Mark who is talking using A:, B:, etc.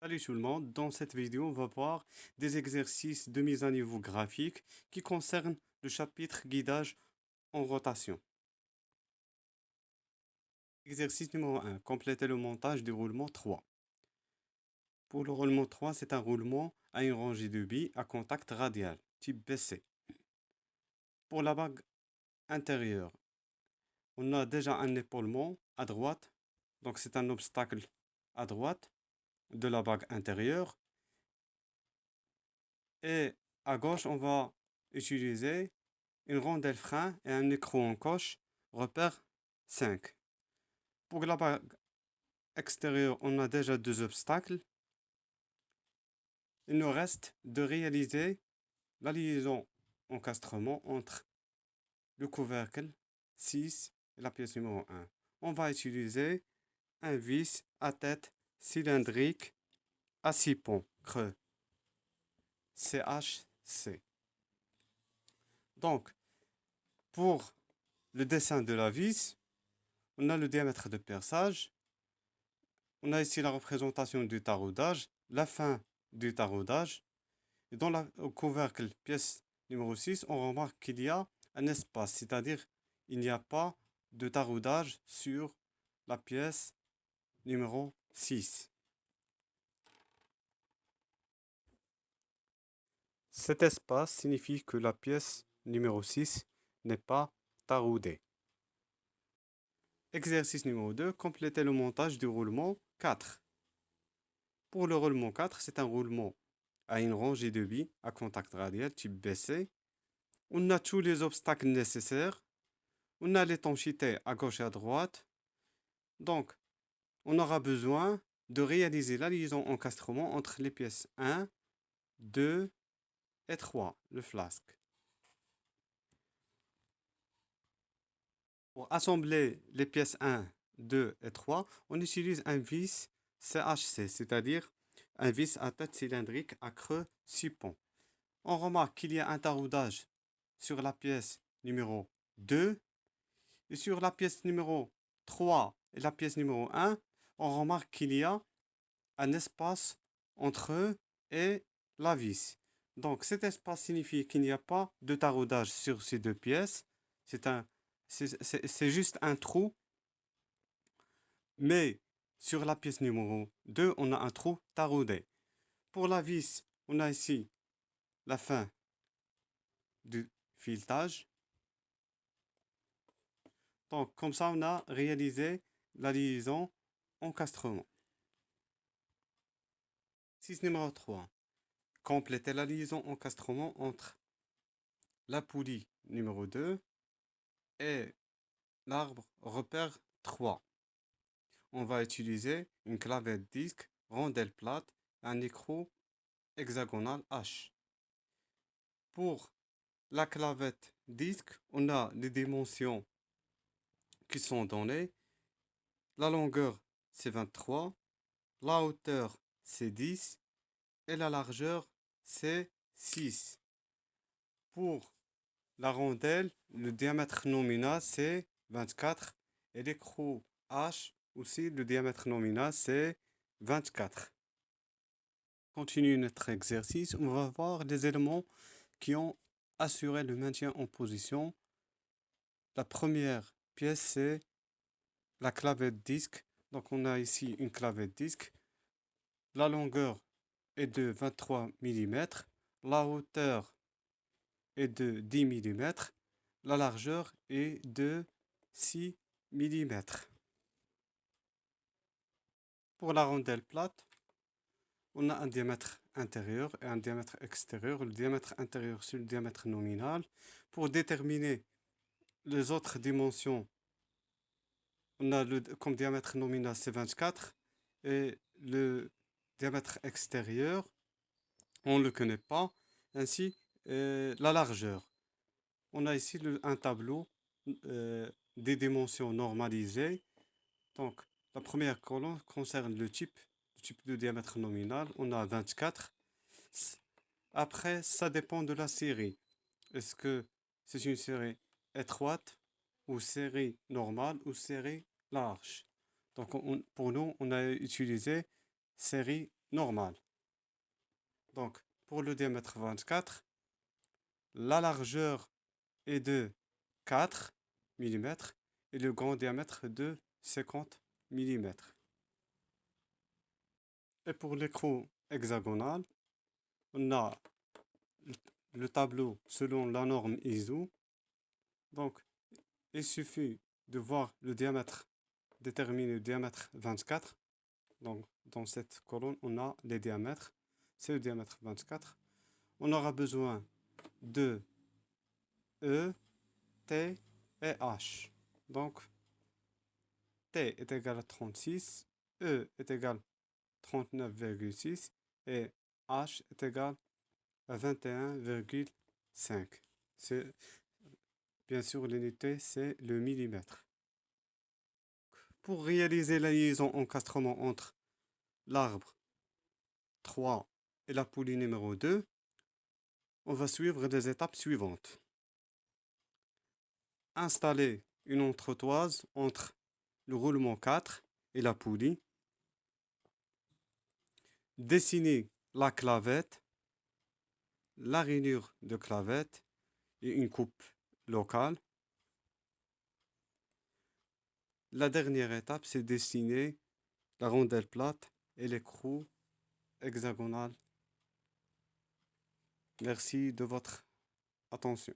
A: Salut tout le monde, dans cette vidéo, on va voir des exercices de mise à niveau graphique qui concernent le chapitre guidage en rotation. Exercice numéro 1, compléter le montage du roulement 3. Pour le roulement 3, c'est un roulement à une rangée de billes à contact radial, type BC. Pour la bague intérieure, on a déjà un épaulement à droite, donc c'est un obstacle à droite de la bague intérieure. Et à gauche, on va utiliser une rondelle frein et un écrou en coche, repère 5. Pour la bague extérieure, on a déjà deux obstacles. Il nous reste de réaliser la liaison encastrement entre le couvercle 6 et la pièce numéro 1. On va utiliser un vis à tête cylindrique à 6 ponts creux, CHC. Donc, pour le dessin de la vis, on a le diamètre de perçage. On a ici la représentation du taraudage, la fin du taraudage. Et dans le couvercle pièce numéro 6, on remarque qu'il y a un espace, c'est-à-dire il n'y a pas de taraudage sur la pièce numéro 6. Cet espace signifie que la pièce numéro 6 n'est pas taraudée. Exercice numéro 2, compléter le montage du roulement 4. Pour le roulement 4, c'est un roulement à une rangée de billes à contact radial type BC. On a tous les obstacles nécessaires. On a l'étanchéité à gauche et à droite. Donc, on aura besoin de réaliser la liaison encastrement entre les pièces 1, 2 et 3, le flasque. Pour assembler les pièces 1, 2 et 3, on utilise un vis CHC, c'est-à-dire un vis à tête cylindrique à creux 6 ponts. On remarque qu'il y a un taraudage sur la pièce numéro 2 et sur la pièce numéro 3 et la pièce numéro 1, on remarque qu'il y a un espace entre eux et la vis. Donc cet espace signifie qu'il n'y a pas de taraudage sur ces deux pièces. C'est juste un trou. Mais sur la pièce numéro 2, on a un trou taraudé. Pour la vis, on a ici la fin du filetage. Donc, comme ça, on a réalisé la liaison encastrement. Exercice numéro 3. Compléter la liaison encastrement entre la poulie numéro 2 et l'arbre repère 3. On va utiliser une clavette disque, rondelle plate, un écrou hexagonal H. Pour la clavette disque, on a les dimensions qui sont données. La longueur, c'est 23. La hauteur, c'est 10. Et la largeur, c'est 6. Pour la rondelle, le diamètre nominal, c'est 24. Et l'écrou H, aussi, le diamètre nominal, c'est 24. Continue notre exercice. On va voir les éléments qui ont assuré le maintien en position. La première pièce, c'est la clavette disque. Donc, on a ici une clavette disque. La longueur est de 23 mm. La hauteur est de 10 mm. La largeur est de 6 mm. Pour la rondelle plate, on a un diamètre intérieur et un diamètre extérieur. Le diamètre intérieur, c'est le diamètre nominal. Pour déterminer les autres dimensions, on a comme diamètre nominal, c'est 24. Et le diamètre extérieur, on ne le connaît pas. Ainsi, la largeur. On a ici un tableau des dimensions normalisées. Donc, la première colonne concerne le type de diamètre nominal. On a 24. Après, ça dépend de la série. Est-ce que c'est une série étroite ou série normale ou série large? Donc, pour nous, on a utilisé série normale. Donc, pour le diamètre 24, la largeur est de 4 mm et le grand diamètre de 50 mm. Et pour l'écrou hexagonal, on a le tableau selon la norme ISO. Donc, il suffit de voir le diamètre, déterminer le diamètre 24. Donc, dans cette colonne, on a les diamètres. C'est le diamètre 24. On aura besoin de E, T et H. Donc, T est égal à 36, E est égal à 39,6 et H est égal à 21,5. Bien sûr, l'unité, c'est le millimètre. Pour réaliser la liaison encastrement entre l'arbre 3 et la poulie numéro 2, on va suivre les étapes suivantes. Installer une entretoise entre le roulement 4 et la poulie. Dessiner la clavette, la rainure de clavette et une coupe locale. La dernière étape, c'est dessiner la rondelle plate et l'écrou hexagonal. Merci de votre attention.